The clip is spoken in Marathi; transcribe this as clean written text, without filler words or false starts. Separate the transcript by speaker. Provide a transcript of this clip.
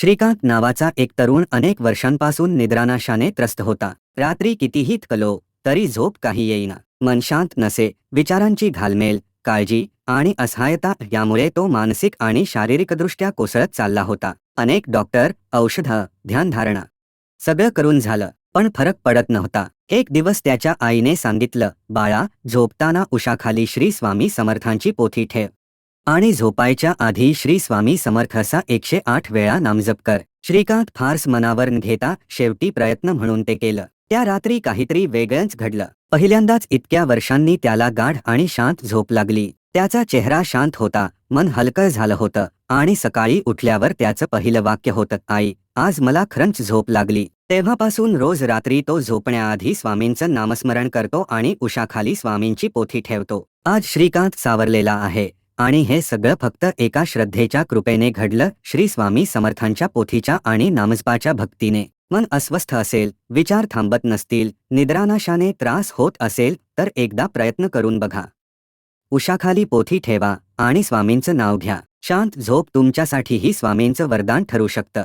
Speaker 1: श्रीकांत नावाचा एक तरुण अनेक वर्षांपासून निद्रानाशाने त्रस्त होता. रात्री कितीही थकलो तरी झोप काही येईना. मन शांत नसे, विचारांची घालमेल, काळजी आणि असहायता यामुळे तो मानसिक आणि शारीरिकदृष्ट्या कोसळत चालला होता. अनेक डॉक्टर, औषधं, ध्यानधारणा सगळं करून झालं, पण फरक पडत नव्हता. एक दिवस त्याच्या आईने सांगितलं, बाळा, झोपताना उशाखाली श्री स्वामी समर्थांची पोथी ठेव आणि झोपायच्या आधी श्री स्वामी समर्थाचा 108 वेळा नामजप कर. श्रीकांत फारस मनावर न घेता शेवटी प्रयत्न म्हणून ते केलं. त्या रात्री काहीतरी वेगळंच घडलं. पहिल्यांदाच इतक्या वर्षांनी त्याला गाढ आणि शांत झोप लागली. त्याचा चेहरा शांत होता, मन हलकं झालं होतं आणि सकाळी उठल्यावर त्याचं पहिलं वाक्य होतं, आई, आज मला खरंच झोप लागली. तेव्हापासून रोज रात्री तो झोपण्याआधी स्वामींचं नामस्मरण करतो आणि उशाखाली स्वामींची पोथी ठेवतो. आज श्रीकांत सावरलेला आहे आणि हे सगळं फक्त एका श्रद्धेच्या कृपेने घडलं. श्री स्वामी समर्थांच्या पोथीच्या आणि नामजपाच्या भक्तीने. मन अस्वस्थ असेल, विचार थांबत नसतील, निद्रानाशाने त्रास होत असेल तर एकदा प्रयत्न करून बघा. उशाखाली पोथी ठेवा आणि स्वामींचं नाव घ्या. शांत झोप तुमच्यासाठीही स्वामींचं वरदान ठरू शकतं.